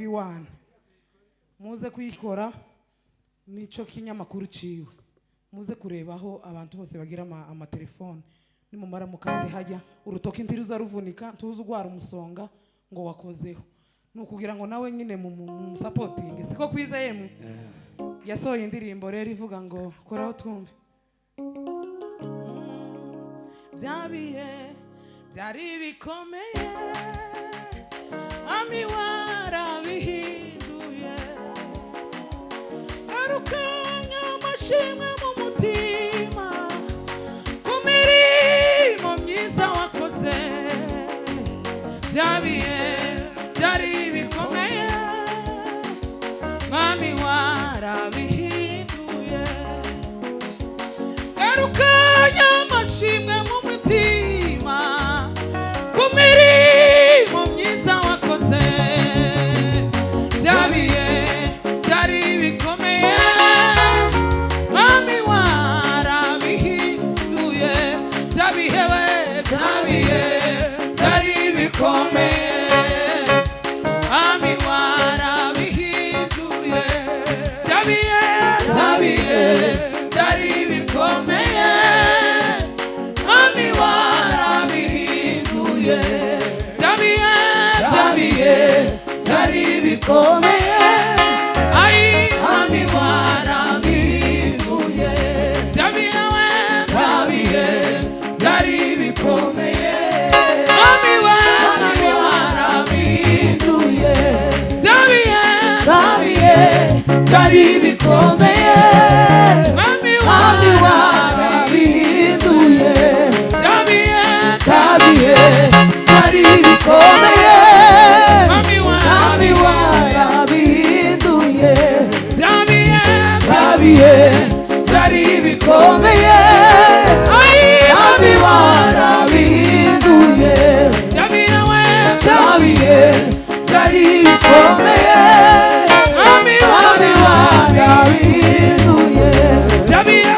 TV1 muze kuyikora nico kinyamakuru ciwe muze kurebaho abantu bose bagira amatelefone nimumara mukandi hajya urutoki ntiruza ruvunika ntuzi ugwara umusonga ngo wakozeho nukugira ngo nawe nyine mu supporting siko kwiza yemwe yasohoye indirimbo rero ivuga ngo koraho twumve byabiye byari bikomeye ami warabihinduye garukanya amashimwe mu mutima ku mirimo myiza wakoze byabiye byari bikomeye ami warabihinduye garukanya amashimwe mu mutima ku mirimo myiza wakoze byabiye byari bikomeye mwami warabihinduye byabihe byabiye byari bikomeye mwami warabihinduye byabiye byabiye byari bikomeye mwami warabihinduye byabiye byabiye byari bikomeye ai mwami warabihinduye byabiye byabiye byari bikomeye mwami warabihinduye byabiye byabiye byari bikomeye mwami warabihinduye byabiye byabiye byari bikomeye mwami warabihinduye byabiye byabiye byari bikomeye mwami warabihinduye byabiye byabiye byari bikomeye mwami warabihinduye byabiye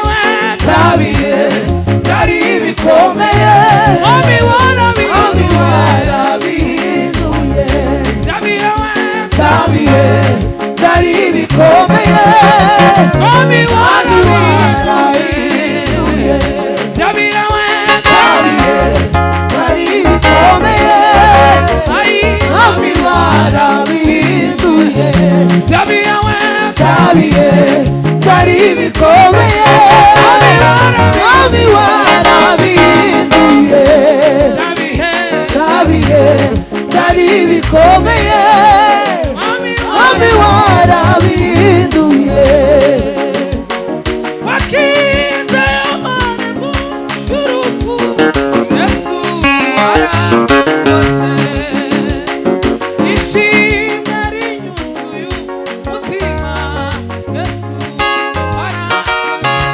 byabiye byari bikomeye mwami warabihinduye byabiye byabiye byari bikomeye mwami warabihinduye byabiye byabiye byari bikomeye mwami warabihinduye byabiye byabiye byari bikomeye mwami warabihinduye byabiye byabiye byari bikomeye mwami warabihinduye wakinze amane mu ruku Yesu warakoze ishimwe rinyuzuye umutima Yesu warakoze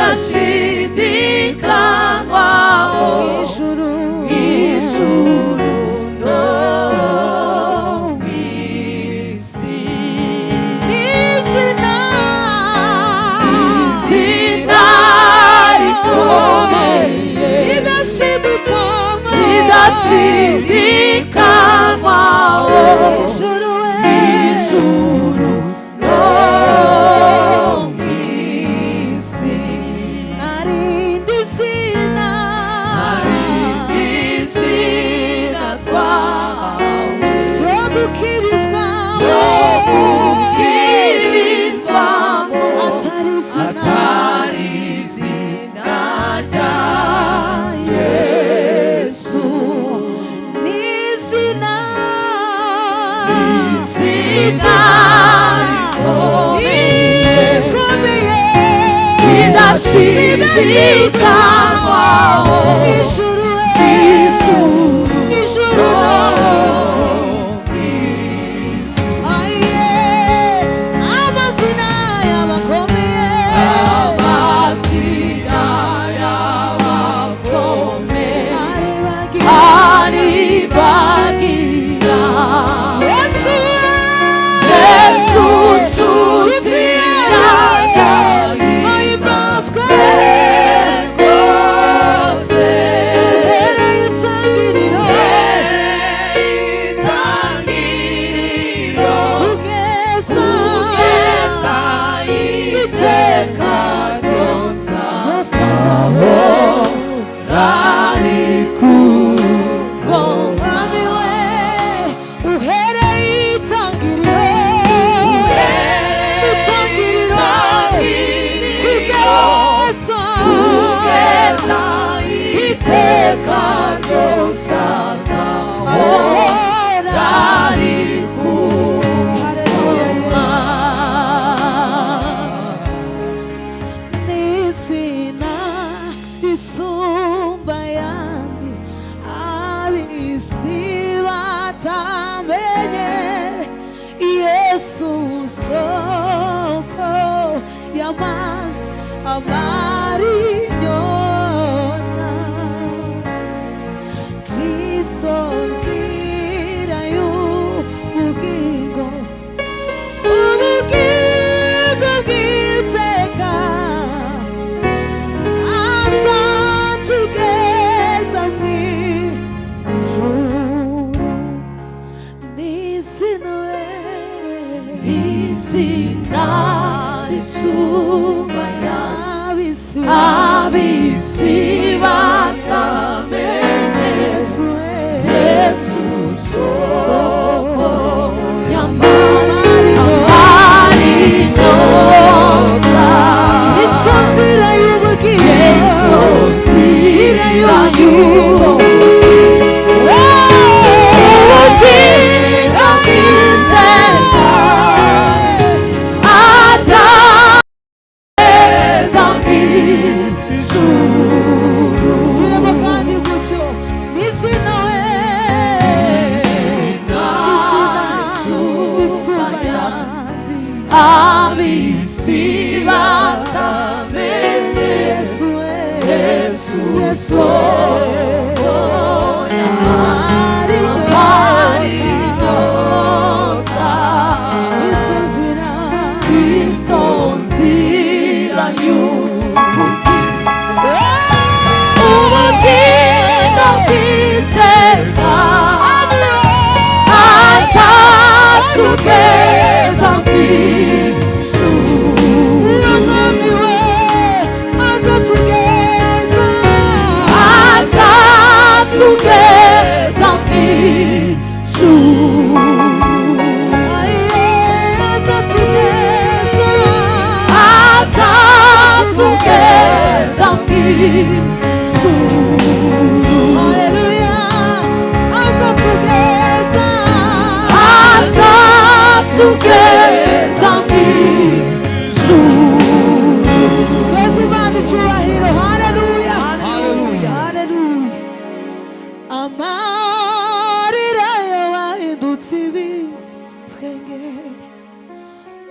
idashidikanywaho ijuru no mw'isi n'izina rikomeye idashidikanywaho ijuru no mw'isi narindi zina twahawe ryo gukirizwamo atari izina rya Yesu n'izina rikomeye idashidikanywaho ijuru amazina y'abakomeye aribagira Yesu nshuti yanjye ahimbazwe rwose uhereye itangiriro kugeza iteka ryose rari kuko mwami we uhereye itangiriro kugeza iteka ryose rari kuko n'izina risumba ayandi ab'isi batamenye Yesu soko y'amazi amara inyota Kristo nzira y'ubugingo bw'iteka azatugeza mw'ijuru n'izina risumba ab'isi batamenye Yesu soko y'amazi amara inyota Kristo nzira y'ubugingo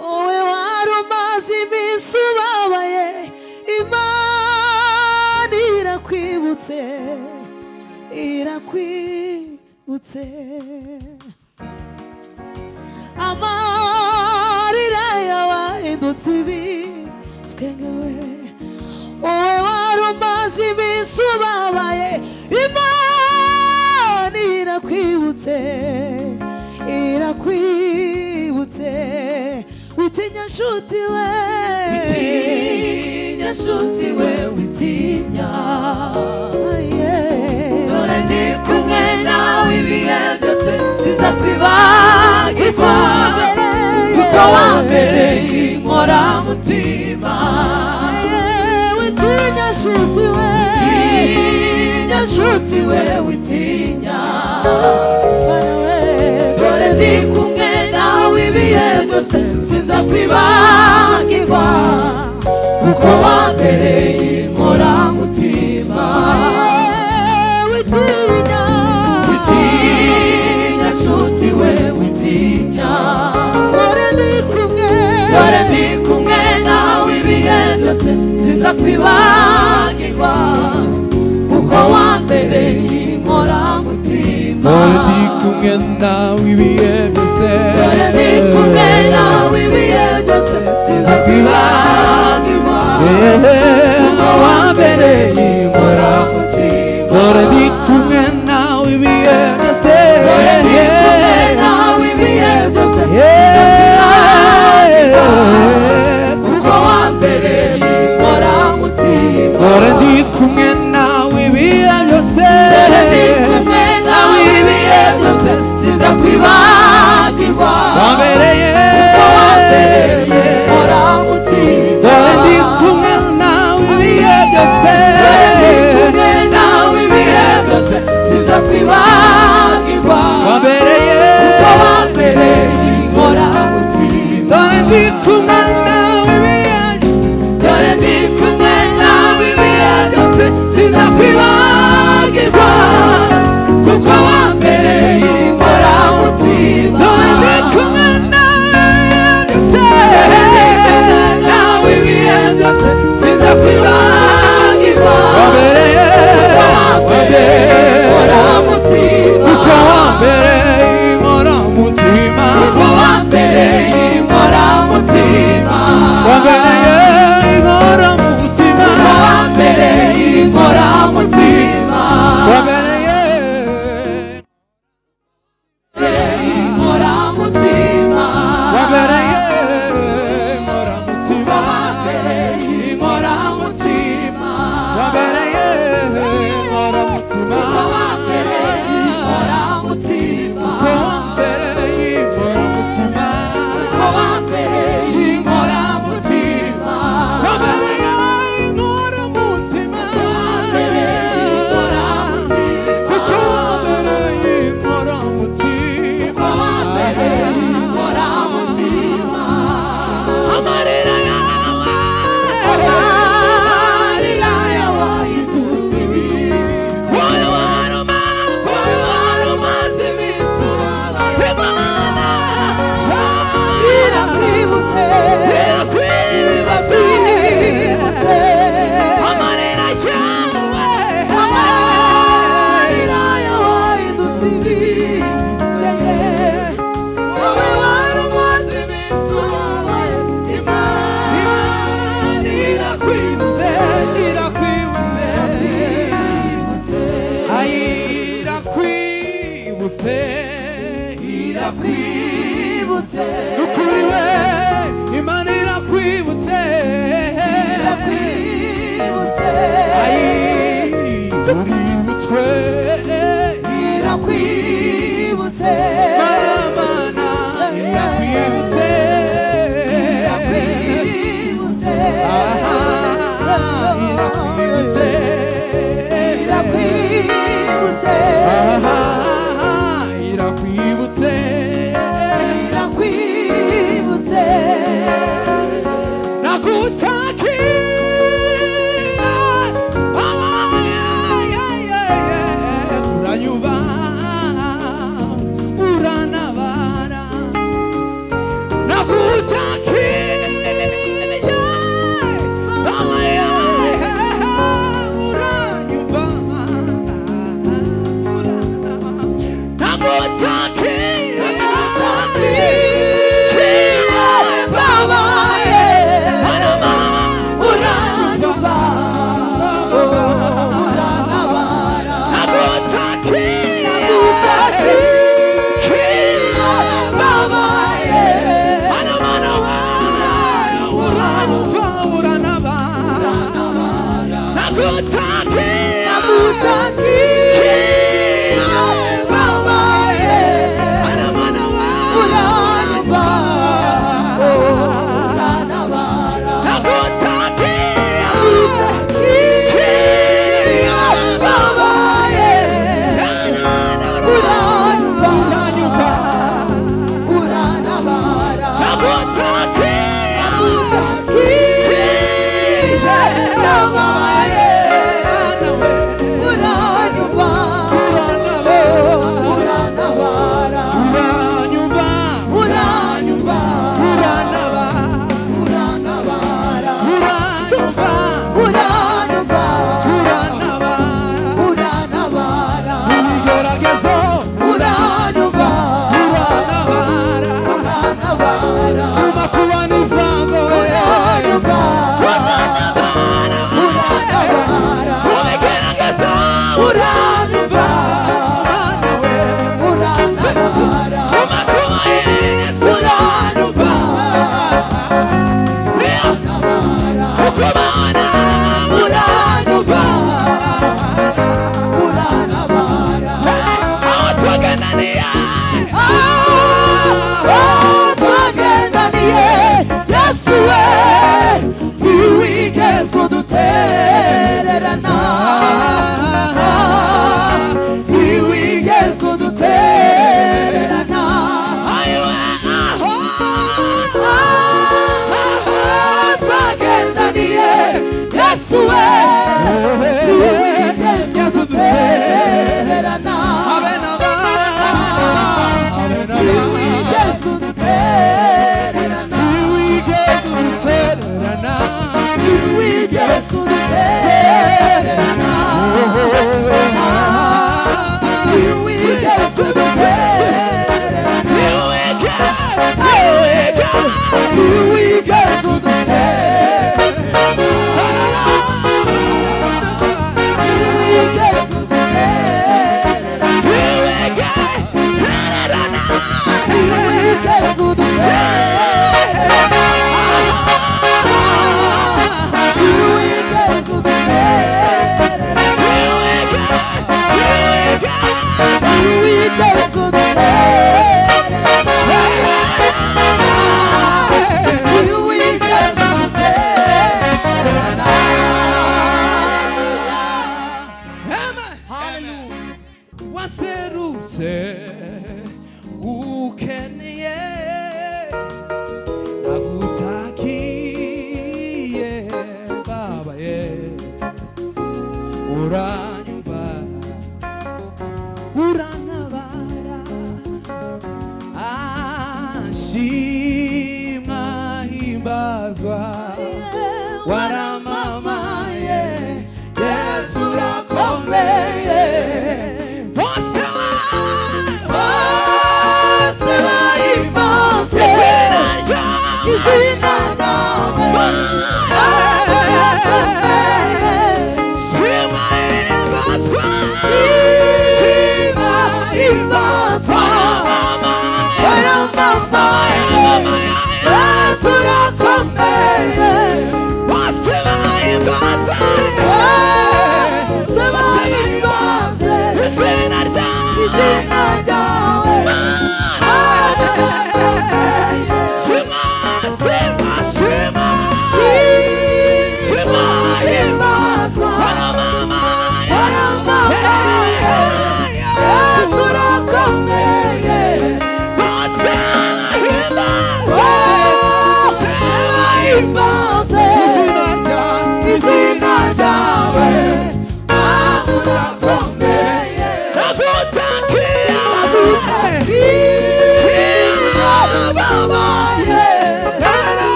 wowe wari umaze iminsi ubabaye Imana irakwibutse irakwibutse amarira yawahindutse ibitwengewe wowe wari umaze iminsi ubabaye Imana irakwibutse irakwibutse witinya nshuti we witinya nshuti we witinya dore ndi kumwe nawe ibihe byose sizakwibagirwa kuko wambereye inkoramutima witinya nshuti we witinya nshuti we witinya dore ndi kumwe nawe ibihe byose sizakwibagirwa kuko wambereye inkoramutima witinya witinya nshuti we witinya dore ndi kumwe nawe ibihe byose sizakwibagirwa kuko wambereye inkoramutima dore ndi kumwe nawe ibihe byose dore ndi kumwe nawe ibihe byose sizakwibagirwa kuko wambereye inkoramutima dore ndi kumwe nawe ibihe byose dore ndi kumwe nawe ibihe byose sizakwibagirwa kuko wambereye inkoramutima dore ndi kumwe nawe ibihe byose dore ndi kumwe nawe ibihe byose sizakwibagirwa wambereye kuko wambereye inkoramutima dore ndi kumwe nawe ibihe byose dore ndi kumwe nawe ibihe byose sizakwibagirwa wambereye kuko wambereye inkoramutima dore ndi kumwe nawe ibihe byose dore ndi kumwe nawe ibihe byose sizakwibagirwa kuko wambereye inkoramutima dore ndi kumwe nawe ibihe byose nawe ibihe byose sizakwibagirwa wambereye inkoramutima kuko wambereye inkoramutima kuko wambereye inkoramutima wambereye inkoramutima kuko wambereye inkoramutima wambereye inkoramutima wambereye inkoramutima inkoramutima wambereye inkoramutima inkoramutima ko wambereye inkoramutima kuko wambereye inkoramutima wambereye inkoramutima kuko wambereye inkoramutima amarira yawe amarira yawahindutse wowe wari umaze iminsi Imana irakwibutse irakwibutse amarira yawe amarira yawahindutse wowe wari umaze iminsi ubabaye Imana irakwibutse irakwibutse ay irakwibutse irakwibutse ukuri we Imana irakwibutse irakwibutse ay uributswe irakwibutse mana irakwibutse irakwibutse aha irakwibutse irakwibutse aha irakwibutse irakwibutse nakutakia uranyuba nakutakia Baba Mana mana wa nakutakia Baba Shima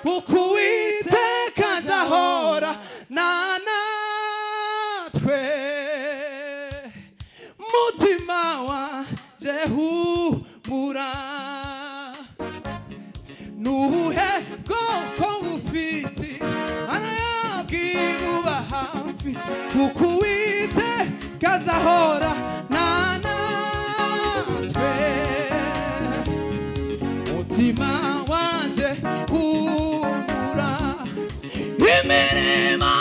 kuko Uwiteka azahora natwe mutima wanje humura nubuhe bwoko bufite mana yabwibuba hafi kuko Uwiteka azahora natwe mutima wanje humura imirimo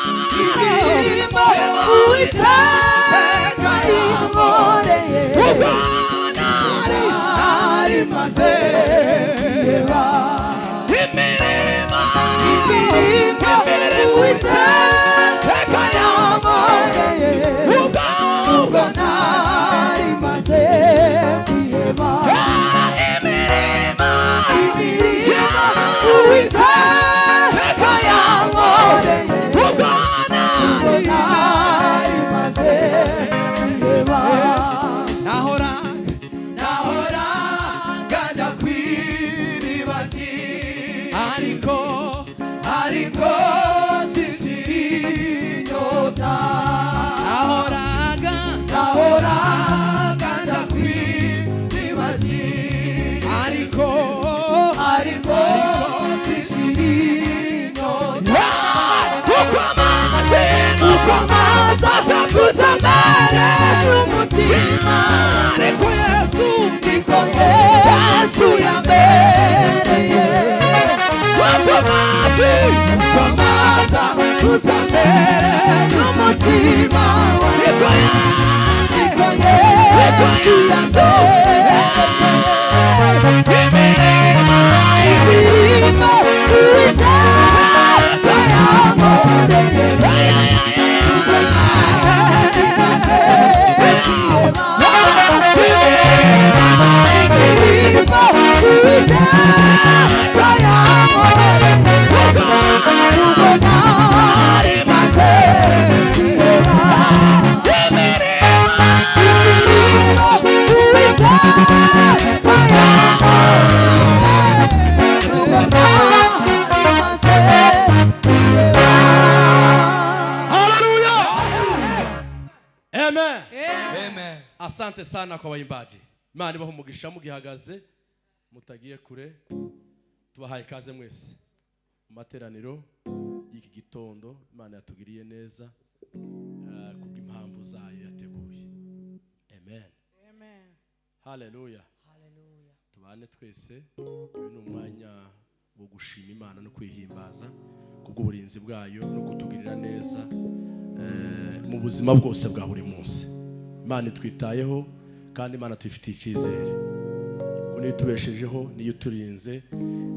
Uwiteka yankoreye ubwo nari maze imirimo Uwiteka yankoreye ubwo nari maze kwiheba imirimo Uwiteka yankoreye ubwo nari maze kwiheba nahoraga kw'iriba ariko zishira inyota nahoraga kw'iriba ariko zishira inyota kuko amazi azakuza mbere y'umutima ariko Yesu yambereye kuko amazi azakuza mbere y'umutima ariko Yesu yambereye imirimo Uwiteka yankoreye Amen. Asante sana kwa waimbaji. Imana ibahe umugisha mugihagaze mutagiye kure. Tubahaye ikaze mwese mu materaniro y'iki gitondo. Imana yatugiriye neza kubw'impamvu zayo yateguye. Amen. Haleluya. Tubane twese. Uyu ni umwanya wo gushima Imana no kwihimbaza kubw'uburinzi bwayo no kutugirira neza mu buzima bwose bwa buri munsi. Imana twitayeho kandi Imana tuyifitiye icyizere ko niyo tubeshejeho, niyo turinze,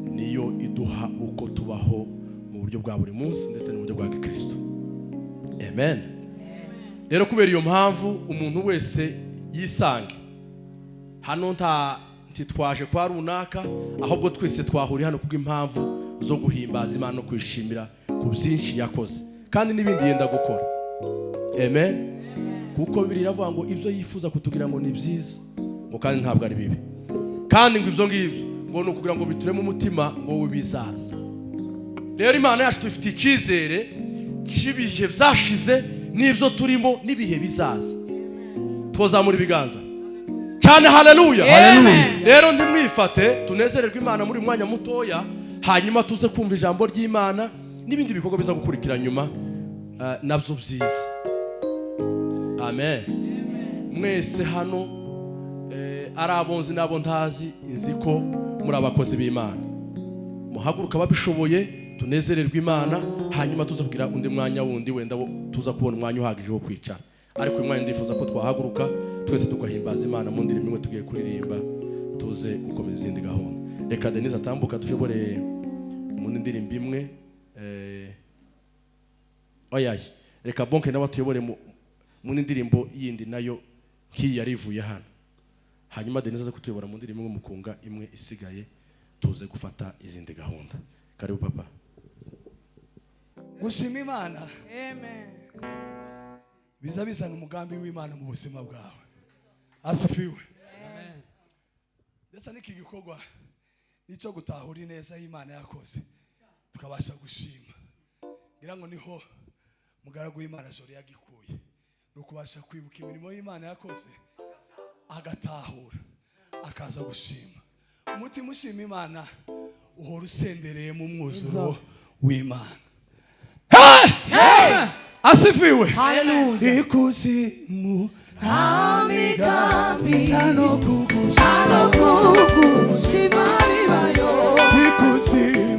niyo iduha uko tubaho mu buryo bwa buri munsi ndetse no mu buryo bwa Kristo. Amen. Rero kubera iyo mpamvu umuntu wese yisange hano ntitwaje kwa runaka, ahubwo twese twahuriye hano kubw'impamvu zo guhimbaza Imana no kwishimira ku byinshi yakoze kandi n'ibindi yenda gukora. Amen. Kuko Bibiliya iravuga ngo ibyo yifuza kutugira ngo ni byiza ngo kandi ntabwo ari bibi, kandi ngo ibyo ngibyo ngo ni ukugira ngo biture mu mutima ngo bizaza. Rero Imana yacu dufite icyizere cy'ibihe byashize n'ibyo turimo n'ibihe bizaza. Twozamura ibiganza cyane. Haleluya. Rero ndimwifate tunezererwe Imana muri mwanya mutoya, hanyuma tuze kumva ijambo ry'Imana n'ibindi bikorwa biza gukurikira nyuma nabyo byiza. Amen. Mwese hano ari abonzi n'abo ntazi, inzi ko muri abakozi b'Imana. Muhaguruka babishoboye tunezererwe Imana, hanyuma tuza kugira undi mwanya wundi wenda tuza kubona umwanya uhagije wo kwicara. Ariko uyu mwanya ndifuza ko twahaguruka twese tugahimbaza Imana mu ndirimbo imwe tugiye kuririmba, tuze gukomeza izindi gahunda. Reka Denise atambuka tuyobore mu ndirimbo imwe. Oyaye reka Bonke nawe tuyobore mu ndirimbo yindi nayo nk'iyi yarivuye hano, hanyuma Denise aza kutuyobora mu ndirimbo imwe mukunga imwe isigaye, tuze gufata izindi gahunda. Karibu papa. Gushima Imana. Amen. Biza bizana umugambi w'Imana mu buzima bwawe. Asifiwe. Amen. Ndetse n'iki gikorwa nicyo gutahura neza y'Imana yakoze. tukabasha gushima. Ngira ngo niho mugaragu w'Imana Jori yagikuye, no kubasha kwibuka imirimo y'Imana yakoze agatahura akaza gushima. Umutima ushima Imana uhora usendereye mu mwuzuro w'Imana. Asifiwe. Hallelujah. Ikuzimu Amigambi no kugushima Ano kugushima bibayo ikuzimu